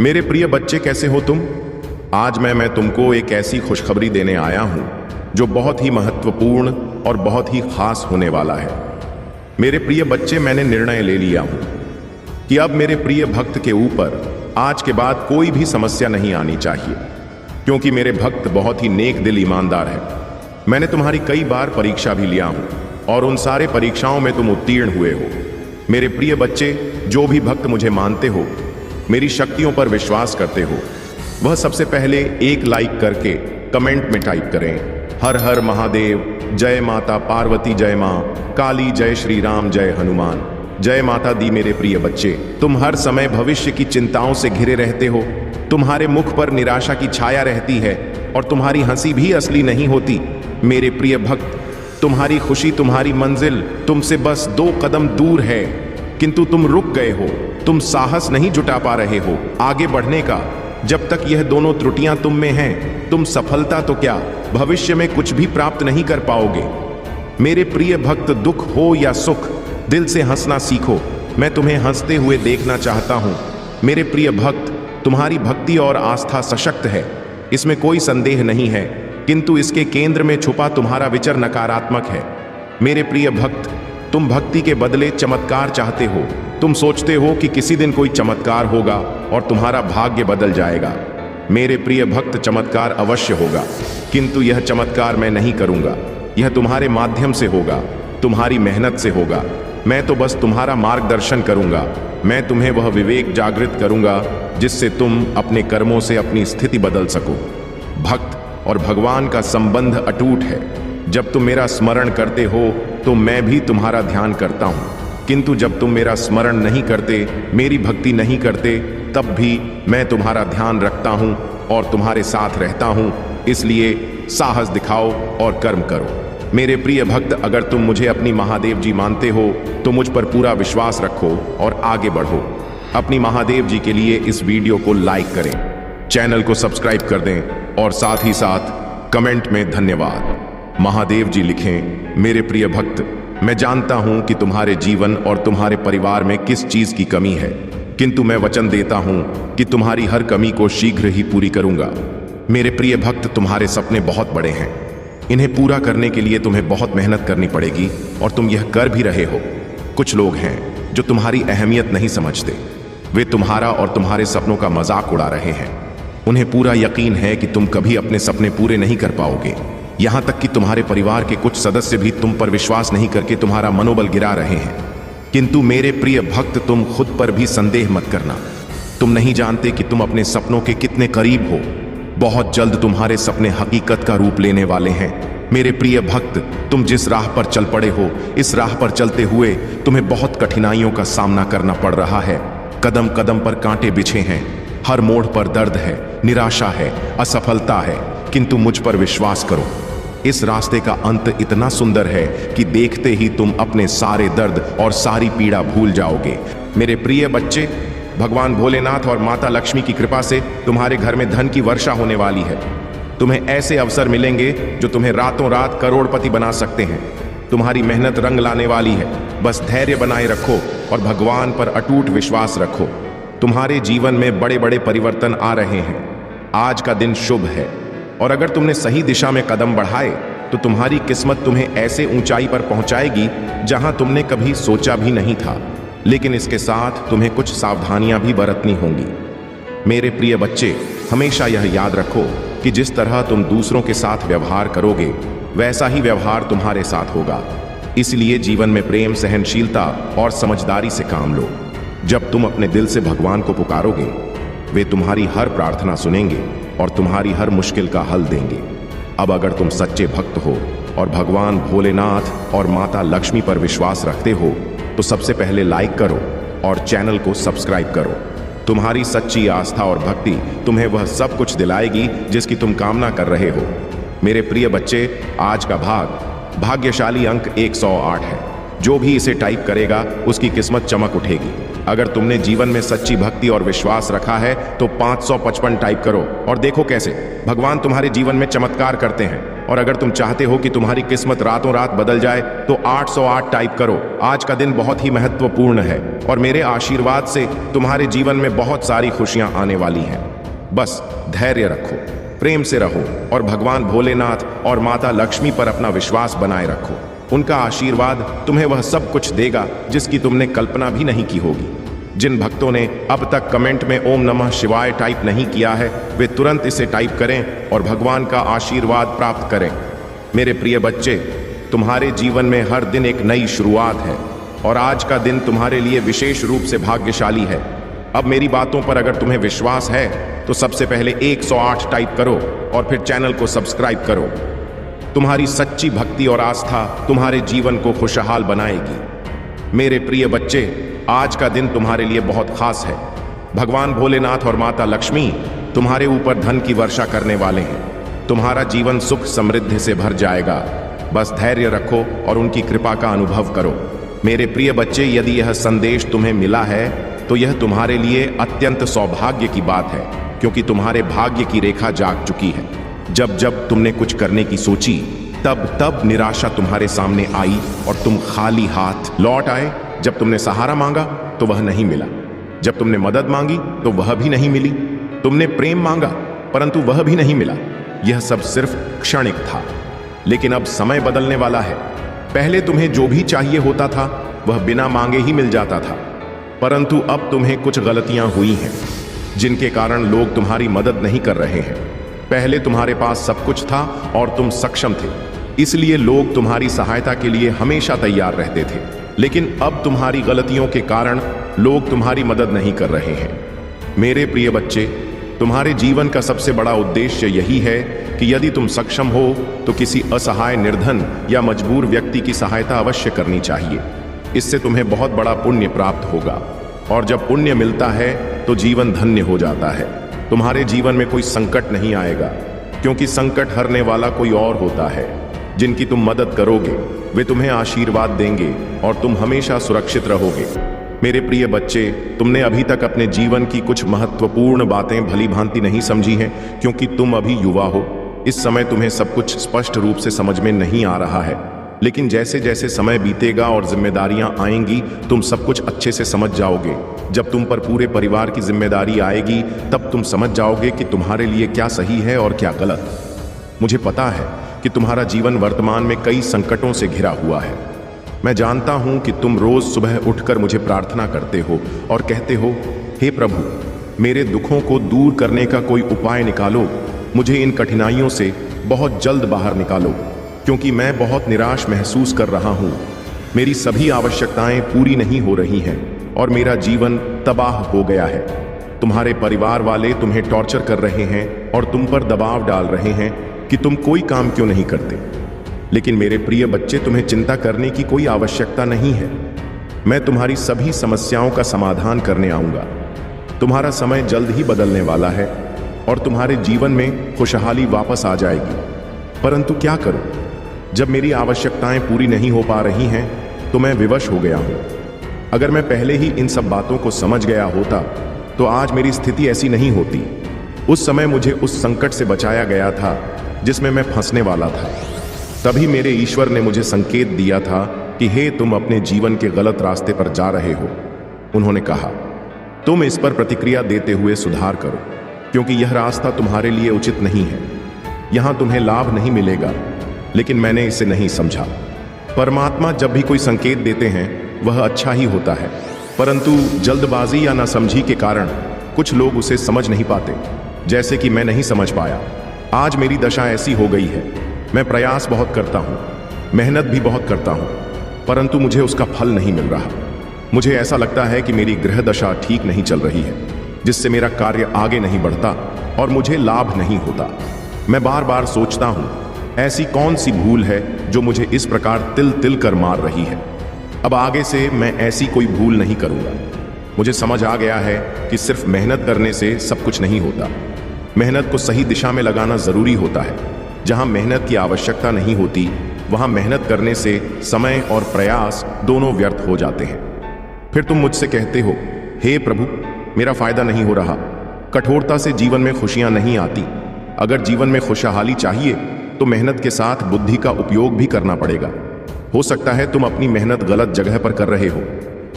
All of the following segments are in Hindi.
मेरे प्रिय बच्चे, कैसे हो तुम? आज मैं तुमको एक ऐसी खुशखबरी देने आया हूं जो बहुत ही महत्वपूर्ण और बहुत ही खास होने वाला है। मेरे प्रिय बच्चे, मैंने निर्णय ले लिया हूं कि अब मेरे प्रिय भक्त के ऊपर आज के बाद कोई भी समस्या नहीं आनी चाहिए, क्योंकि मेरे भक्त बहुत ही नेक दिल ईमानदार है। मैंने तुम्हारी कई बार परीक्षा भी लिया हूं और उन सारे परीक्षाओं में तुम उत्तीर्ण हुए हो। मेरे प्रिय बच्चे, जो भी भक्त मुझे मानते हो, मेरी शक्तियों पर विश्वास करते हो, वह सबसे पहले एक लाइक करके कमेंट में टाइप करें, हर हर महादेव, जय माता पार्वती, जय मां काली, जय श्री राम, जय हनुमान, जय माता दी। मेरे प्रिय बच्चे, तुम हर समय भविष्य की चिंताओं से घिरे रहते हो। तुम्हारे मुख पर निराशा की छाया रहती है और तुम्हारी हंसी भी असली नहीं होती। मेरे प्रिय भक्त, तुम्हारी खुशी, तुम्हारी मंजिल तुमसे बस 2 कदम दूर है, किंतु तुम रुक गए हो। तुम साहस नहीं जुटा पा रहे हो आगे बढ़ने का। जब तक यह दोनों त्रुटियां तुम में हैं, तुम सफलता तो क्या, भविष्य में कुछ भी प्राप्त नहीं कर पाओगे। मेरे प्रिय भक्त, दुख हो या सुख, दिल से हंसना सीखो। मैं तुम्हें हंसते हुए देखना चाहता हूं। मेरे प्रिय भक्त, तुम्हारी भक्ति और आस्था सशक्त है, इसमें कोई संदेह नहीं है, किंतु इसके केंद्र में छुपा तुम्हारा विचार नकारात्मक है। मेरे प्रिय भक्त, तुम भक्ति के बदले चमत्कार चाहते हो। तुम सोचते हो कि किसी दिन कोई चमत्कार होगा और तुम्हारा भाग्य बदल जाएगा। मेरे प्रिय भक्त, चमत्कार अवश्य होगा, किंतु यह चमत्कार मैं नहीं करूंगा। यह तुम्हारे माध्यम से होगा, तुम्हारी मेहनत से होगा। मैं तो बस तुम्हारा मार्गदर्शन करूंगा। मैं तुम्हें वह विवेक जागृत करूंगा जिससे तुम अपने कर्मों से अपनी स्थिति बदल सको। भक्त और भगवान का संबंध अटूट है। जब तुम मेरा स्मरण करते हो तो मैं भी तुम्हारा ध्यान करता हूं, किंतु जब तुम मेरा स्मरण नहीं करते, मेरी भक्ति नहीं करते, तब भी मैं तुम्हारा ध्यान रखता हूं और तुम्हारे साथ रहता हूं। इसलिए साहस दिखाओ और कर्म करो। मेरे प्रिय भक्त, अगर तुम मुझे अपनी महादेव जी मानते हो तो मुझ पर पूरा विश्वास रखो और आगे बढ़ो। अपनी महादेव जी के लिए इस वीडियो को लाइक करें, चैनल को सब्सक्राइब कर दें और साथ ही साथ कमेंट में धन्यवाद महादेव जी लिखें। मेरे प्रिय भक्त, मैं जानता हूं कि तुम्हारे जीवन और तुम्हारे परिवार में किस चीज की कमी है, किंतु मैं वचन देता हूं कि तुम्हारी हर कमी को शीघ्र ही पूरी करूंगा। मेरे प्रिय भक्त, तुम्हारे सपने बहुत बड़े हैं। इन्हें पूरा करने के लिए तुम्हें बहुत मेहनत करनी पड़ेगी और तुम यह कर भी रहे हो। कुछ लोग हैं जो तुम्हारी अहमियत नहीं समझते। वे तुम्हारा और तुम्हारे सपनों का मजाक उड़ा रहे हैं। उन्हें पूरा यकीन है कि तुम कभी अपने सपने पूरे नहीं कर पाओगे। यहां तक कि तुम्हारे परिवार के कुछ सदस्य भी तुम पर विश्वास नहीं करके तुम्हारा मनोबल गिरा रहे हैं। किंतु मेरे प्रिय भक्त, तुम खुद पर भी संदेह मत करना। तुम नहीं जानते कि तुम अपने सपनों के कितने करीब हो। बहुत जल्द तुम्हारे सपने हकीकत का रूप लेने वाले हैं। मेरे प्रिय भक्त, तुम जिस राह पर चल पड़े हो, इस राह पर चलते हुए तुम्हें बहुत कठिनाइयों का सामना करना पड़ रहा है। कदम कदम पर कांटे बिछे हैं, हर मोड़ पर दर्द है, निराशा है, असफलता है, किंतु मुझ पर विश्वास करो। इस रास्ते का अंत इतना सुंदर है कि देखते ही तुम अपने सारे दर्द और सारी पीड़ा भूल जाओगे। मेरे प्रिय बच्चे, भगवान भोलेनाथ और माता लक्ष्मी की कृपा से तुम्हारे घर में धन की वर्षा होने वाली है। तुम्हें ऐसे अवसर मिलेंगे जो तुम्हें रातों रात करोड़पति बना सकते हैं। तुम्हारी मेहनत रंग लाने वाली है। बस धैर्य बनाए रखो और भगवान पर अटूट विश्वास रखो। तुम्हारे जीवन में बड़े बड़े परिवर्तन आ रहे हैं। आज का दिन शुभ है और अगर तुमने सही दिशा में कदम बढ़ाए तो तुम्हारी किस्मत तुम्हें ऐसे ऊंचाई पर पहुंचाएगी जहां तुमने कभी सोचा भी नहीं था। लेकिन इसके साथ तुम्हें कुछ सावधानियां भी बरतनी होंगी। मेरे प्रिय बच्चे, हमेशा यह याद रखो कि जिस तरह तुम दूसरों के साथ व्यवहार करोगे, वैसा ही व्यवहार तुम्हारे साथ होगा। इसलिए जीवन में प्रेम, सहनशीलता और समझदारी से काम लो। जब तुम अपने दिल से भगवान को पुकारोगे, वे तुम्हारी हर प्रार्थना सुनेंगे और तुम्हारी हर मुश्किल का हल देंगे। अब अगर तुम सच्चे भक्त हो और भगवान भोलेनाथ और माता लक्ष्मी पर विश्वास रखते हो तो सबसे पहले लाइक करो और चैनल को सब्सक्राइब करो। तुम्हारी सच्ची आस्था और भक्ति तुम्हें वह सब कुछ दिलाएगी जिसकी तुम कामना कर रहे हो। मेरे प्रिय बच्चे, आज का भाग्यशाली अंक 108 है। जो भी इसे टाइप करेगा उसकी किस्मत चमक उठेगी। अगर तुमने जीवन में सच्ची भक्ति और विश्वास रखा है तो 555 टाइप करो और देखो कैसे भगवान तुम्हारे जीवन में चमत्कार करते हैं और अगर तुम चाहते हो कि तुम्हारी किस्मत रातों रात बदल जाए तो 808 टाइप करो। आज का दिन बहुत ही महत्वपूर्ण है और मेरे आशीर्वाद से तुम्हारे जीवन में बहुत सारी खुशियां आने वाली हैं। बस धैर्य रखो, प्रेम से रहो और भगवान भोलेनाथ और माता लक्ष्मी पर अपना विश्वास बनाए रखो। उनका आशीर्वाद तुम्हें वह सब कुछ देगा जिसकी तुमने कल्पना भी नहीं की होगी। जिन भक्तों ने अब तक कमेंट में ओम नमः शिवाय टाइप नहीं किया है, वे तुरंत इसे टाइप करें और भगवान का आशीर्वाद प्राप्त करें। मेरे प्रिय बच्चे, तुम्हारे जीवन में हर दिन एक नई शुरुआत है और आज का दिन तुम्हारे लिए विशेष रूप से भाग्यशाली है। अब मेरी बातों पर अगर तुम्हें विश्वास है तो सबसे पहले 108 टाइप करो और फिर चैनल को सब्सक्राइब करो। तुम्हारी सच्ची भक्ति और आस्था तुम्हारे जीवन को खुशहाल बनाएगी। मेरे प्रिय बच्चे, आज का दिन तुम्हारे लिए बहुत खास है। भगवान भोलेनाथ और माता लक्ष्मी तुम्हारे ऊपर धन की वर्षा करने वाले हैं। तुम्हारा जीवन सुख समृद्धि से भर जाएगा। बस धैर्य रखो और उनकी कृपा का अनुभव करो। मेरे प्रिय बच्चे, यदि यह संदेश तुम्हें मिला है तो यह तुम्हारे लिए अत्यंत सौभाग्य की बात है, क्योंकि तुम्हारे भाग्य की रेखा जाग चुकी है। जब जब तुमने कुछ करने की सोची तब तब निराशा तुम्हारे सामने आई और तुम खाली हाथ लौट आए। जब तुमने सहारा मांगा तो वह नहीं मिला, जब तुमने मदद मांगी तो वह भी नहीं मिली, तुमने प्रेम मांगा परंतु वह भी नहीं मिला। यह सब सिर्फ क्षणिक था, लेकिन अब समय बदलने वाला है। पहले तुम्हें जो भी चाहिए होता था वह बिना मांगे ही मिल जाता था, परंतु अब तुम्हें कुछ गलतियां हुई हैं जिनके कारण लोग तुम्हारी मदद नहीं कर रहे हैं। पहले तुम्हारे पास सब कुछ था और तुम सक्षम थे, इसलिए लोग तुम्हारी सहायता के लिए हमेशा तैयार रहते थे। लेकिन अब तुम्हारी गलतियों के कारण लोग तुम्हारी मदद नहीं कर रहे हैं। मेरे प्रिय बच्चे, तुम्हारे जीवन का सबसे बड़ा उद्देश्य यही है कि यदि तुम सक्षम हो तो किसी असहाय, निर्धन या मजबूर व्यक्ति की सहायता अवश्य करनी चाहिए। इससे तुम्हें बहुत बड़ा पुण्य प्राप्त होगा और जब पुण्य मिलता है तो जीवन धन्य हो जाता है। तुम्हारे जीवन में कोई संकट नहीं आएगा, क्योंकि संकट हरने वाला कोई और होता है। जिनकी तुम मदद करोगे वे तुम्हें आशीर्वाद देंगे और तुम हमेशा सुरक्षित रहोगे। मेरे प्रिय बच्चे, तुमने अभी तक अपने जीवन की कुछ महत्वपूर्ण बातें भली भांति नहीं समझी हैं, क्योंकि तुम अभी युवा हो। इस समय तुम्हें सब कुछ स्पष्ट रूप से समझ में नहीं आ रहा है, लेकिन जैसे जैसे समय बीतेगा और जिम्मेदारियां आएंगी तुम सब कुछ अच्छे से समझ जाओगे। जब तुम पर पूरे परिवार की जिम्मेदारी आएगी तब तुम समझ जाओगे कि तुम्हारे लिए क्या सही है और क्या गलत। मुझे पता है कि तुम्हारा जीवन वर्तमान में कई संकटों से घिरा हुआ है। मैं जानता हूं कि तुम रोज सुबह उठकर मुझे प्रार्थना करते हो और कहते हो, हे प्रभु, मेरे दुखों को दूर करने का कोई उपाय निकालो, मुझे इन कठिनाइयों से बहुत जल्द बाहर निकालो, क्योंकि मैं बहुत निराश महसूस कर रहा हूं। मेरी सभी आवश्यकताएं पूरी नहीं हो रही हैं और मेरा जीवन तबाह हो गया है। तुम्हारे परिवार वाले तुम्हें टॉर्चर कर रहे हैं और तुम पर दबाव डाल रहे हैं कि तुम कोई काम क्यों नहीं करते। लेकिन मेरे प्रिय बच्चे, तुम्हें चिंता करने की कोई आवश्यकता नहीं है। मैं तुम्हारी सभी समस्याओं का समाधान करने आऊंगा। तुम्हारा समय जल्द ही बदलने वाला है और तुम्हारे जीवन में खुशहाली वापस आ जाएगी। परंतु क्या करूं? जब मेरी आवश्यकताएं पूरी नहीं हो पा रही हैं तो मैं विवश हो गया हूं। अगर मैं पहले ही इन सब बातों को समझ गया होता तो आज मेरी स्थिति ऐसी नहीं होती। उस समय मुझे उस संकट से बचाया गया था जिसमें मैं फंसने वाला था। तभी मेरे ईश्वर ने मुझे संकेत दिया था कि हे, तुम अपने जीवन के गलत रास्ते पर जा रहे हो। उन्होंने कहा, तुम इस पर प्रतिक्रिया देते हुए सुधार करो, क्योंकि यह रास्ता तुम्हारे लिए उचित नहीं है। यहां तुम्हें लाभ नहीं मिलेगा। लेकिन मैंने इसे नहीं समझा। परमात्मा जब भी कोई संकेत देते हैं वह अच्छा ही होता है, परंतु जल्दबाजी या नासमझी के कारण कुछ लोग उसे समझ नहीं पाते, जैसे कि मैं नहीं समझ पाया। आज मेरी दशा ऐसी हो गई है। मैं प्रयास बहुत करता हूँ, मेहनत भी बहुत करता हूँ, परंतु मुझे उसका फल नहीं मिल रहा। मुझे ऐसा लगता है कि मेरी ग्रह दशा ठीक नहीं चल रही है, जिससे मेरा कार्य आगे नहीं बढ़ता और मुझे लाभ नहीं होता। मैं बार बार सोचता हूँ, ऐसी कौन सी भूल है जो मुझे इस प्रकार तिल तिल कर मार रही है। अब आगे से मैं ऐसी कोई भूल नहीं करूँगा। मुझे समझ आ गया है कि सिर्फ मेहनत करने से सब कुछ नहीं होता। मेहनत को सही दिशा में लगाना जरूरी होता है। जहां मेहनत की आवश्यकता नहीं होती वहां मेहनत करने से समय और प्रयास दोनों व्यर्थ हो जाते हैं। फिर तुम मुझसे कहते हो, हे प्रभु, मेरा फायदा नहीं हो रहा। कठोरता से जीवन में खुशियां नहीं आती। अगर जीवन में खुशहाली चाहिए तो मेहनत के साथ बुद्धि का उपयोग भी करना पड़ेगा। हो सकता है तुम अपनी मेहनत गलत जगह पर कर रहे हो।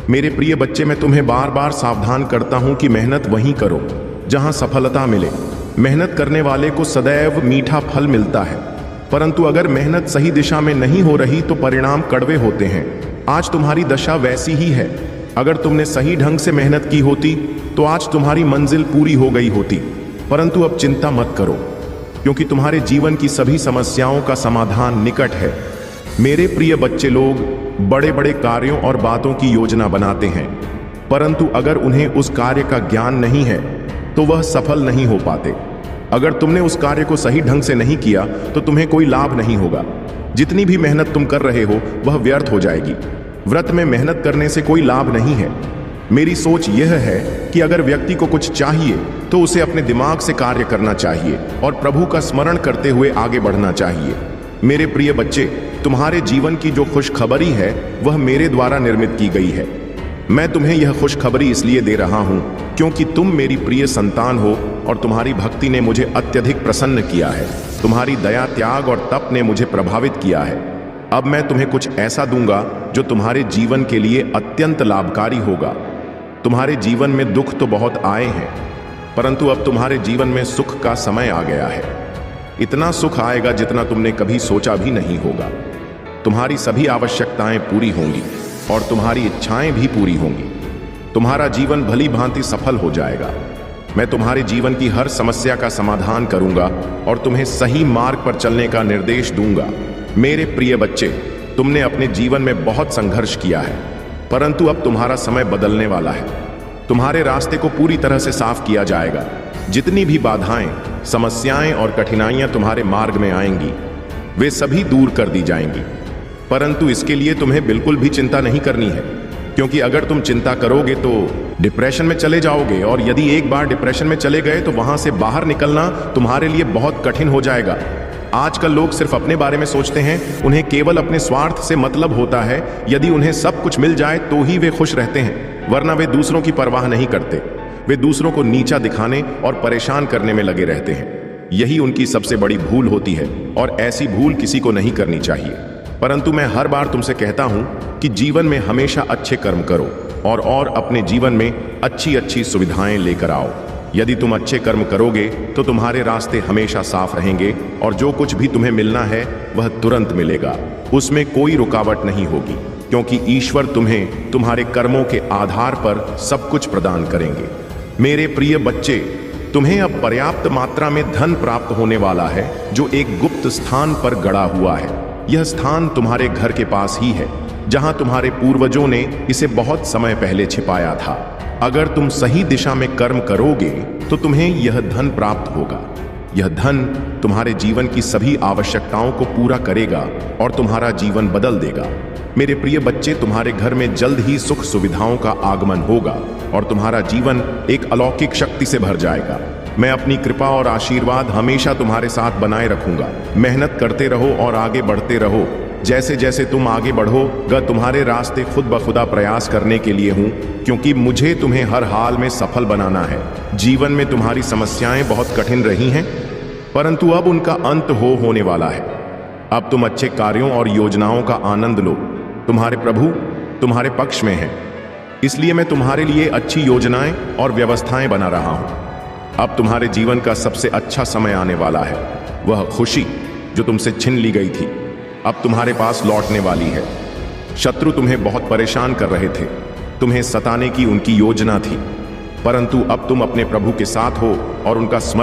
मेरे प्रिय बच्चे, मैं तुम्हें बार बार सावधान करता हूं कि मेहनत वहीं करो जहां सफलता मिले। मेहनत करने वाले को सदैव मीठा फल मिलता है, परंतु अगर मेहनत सही दिशा में नहीं हो रही तो परिणाम कड़वे होते हैं। आज तुम्हारी दशा वैसी ही है। अगर तुमने सही ढंग से मेहनत की होती तो आज तुम्हारी मंजिल पूरी हो गई होती। परंतु अब चिंता मत करो, क्योंकि तुम्हारे जीवन की सभी समस्याओं का समाधान निकट है। मेरे प्रिय बच्चे, लोग बड़े बड़े कार्यों और बातों की योजना बनाते हैं, परंतु अगर उन्हें उस कार्य का ज्ञान नहीं है तो वह सफल नहीं हो पाते। अगर तुमने उस कार्य को सही ढंग से नहीं किया तो तुम्हें कोई लाभ नहीं होगा। जितनी भी मेहनत तुम कर रहे हो वह व्यर्थ हो जाएगी। व्रत में मेहनत करने से कोई लाभ नहीं है। मेरी सोच यह है कि अगर व्यक्ति को कुछ चाहिए तो उसे अपने दिमाग से कार्य करना चाहिए और प्रभु का स्मरण करते हुए आगे बढ़ना चाहिए। मेरे प्रिय बच्चे, तुम्हारे जीवन की जो खुशखबरी है वह मेरे द्वारा निर्मित की गई है। मैं तुम्हें यह खुशखबरी इसलिए दे रहा हूं क्योंकि तुम मेरी प्रिय संतान हो और तुम्हारी भक्ति ने मुझे अत्यधिक प्रसन्न किया है। तुम्हारी दया, त्याग और तप ने मुझे प्रभावित किया है। अब मैं तुम्हें कुछ ऐसा दूंगा जो तुम्हारे जीवन के लिए अत्यंत लाभकारी होगा। तुम्हारे जीवन में दुख तो बहुत आए हैं, परंतु अब तुम्हारे जीवन में सुख का समय आ गया है। इतना सुख आएगा जितना तुमने कभी सोचा भी नहीं होगा। तुम्हारी सभी आवश्यकताएं पूरी होंगी और तुम्हारी इच्छाएं भी पूरी होंगी। तुम्हारा जीवन भली भांति सफल हो जाएगा। मैं तुम्हारे जीवन की हर समस्या का समाधान करूंगा और तुम्हें सही मार्ग पर चलने का निर्देश दूंगा। मेरे प्रिय बच्चे, तुमने अपने जीवन में बहुत संघर्ष किया है, परंतु अब तुम्हारा समय बदलने वाला है। तुम्हारे रास्ते को पूरी तरह से साफ किया जाएगा। जितनी भी बाधाएं, समस्याएं और कठिनाइयां तुम्हारे मार्ग में आएंगी, वे सभी दूर कर दी जाएंगी। परंतु इसके लिए तुम्हें बिल्कुल भी चिंता नहीं करनी है, क्योंकि अगर तुम चिंता करोगे तो डिप्रेशन में चले जाओगे, और यदि एक बार डिप्रेशन में चले गए तो वहां से बाहर निकलना तुम्हारे लिए बहुत कठिन हो जाएगा। आजकल लोग सिर्फ अपने बारे में सोचते हैं, उन्हें केवल अपने स्वार्थ से मतलब होता है। यदि उन्हें सब कुछ मिल जाए तो ही वे खुश रहते हैं, वरना वे दूसरों की परवाह नहीं करते। वे दूसरों को नीचा दिखाने और परेशान करने में लगे रहते हैं। यही उनकी सबसे बड़ी भूल होती है और ऐसी भूल किसी को नहीं करनी चाहिए। परंतु मैं हर बार तुमसे कहता हूं कि जीवन में हमेशा अच्छे कर्म करो और अपने जीवन में अच्छी अच्छी सुविधाएं लेकर आओ। यदि तुम अच्छे कर्म करोगे तो तुम्हारे रास्ते हमेशा साफ रहेंगे और जो कुछ भी तुम्हें मिलना है वह तुरंत मिलेगा। उसमें कोई रुकावट नहीं होगी, क्योंकि ईश्वर तुम्हें तुम्हारे कर्मों के आधार पर सब कुछ प्रदान करेंगे। मेरे प्रिय बच्चे, तुम्हें अब पर्याप्त मात्रा में धन प्राप्त होने वाला है, जो एक गुप्त स्थान पर गड़ा हुआ है। यह स्थान तुम्हारे घर के पास ही है, जहां तुम्हारे पूर्वजों ने इसे बहुत समय पहले छिपाया था। अगर तुम सही दिशा में कर्म करोगे तो तुम्हें यह धन प्राप्त होगा। यह धन तुम्हारे जीवन की सभी आवश्यकताओं को पूरा करेगा और तुम्हारा जीवन बदल देगा। मेरे प्रिय बच्चे, तुम्हारे घर में जल्द ही सुख सुविधाओं का आगमन होगा और तुम्हारा जीवन एक अलौकिक शक्ति से भर जाएगा। मैं अपनी कृपा और आशीर्वाद हमेशा तुम्हारे साथ बनाए रखूंगा। मेहनत करते रहो और आगे बढ़ते रहो। जैसे जैसे तुम आगे बढ़ोगे, तुम्हारे रास्ते खुद ब खुदा प्रयास करने के लिए हूं, क्योंकि मुझे तुम्हें हर हाल में सफल बनाना है। जीवन में तुम्हारी समस्याएं बहुत कठिन रही हैं, परंतु अब उनका अंत होने वाला है। अब तुम अच्छे कार्यों और योजनाओं का आनंद लो। तुम्हारे प्रभु तुम्हारे पक्ष में हैं, इसलिए मैं तुम्हारे लिए अच्छी योजनाएं और व्यवस्थाएं बना रहा हूं। अब तुम्हारे जीवन का सबसे अच्छा समय आने वाला है। वह खुशी जो तुमसे छीन ली गई थी अब तुम्हारे पास लौटने वाली है। शत्रु तुम्हें बहुत परेशान कर रहे थे, तुम्हें सताने की उनकी योजना थी, परंतु अब तुम अपने प्रभु के साथ हो और उनका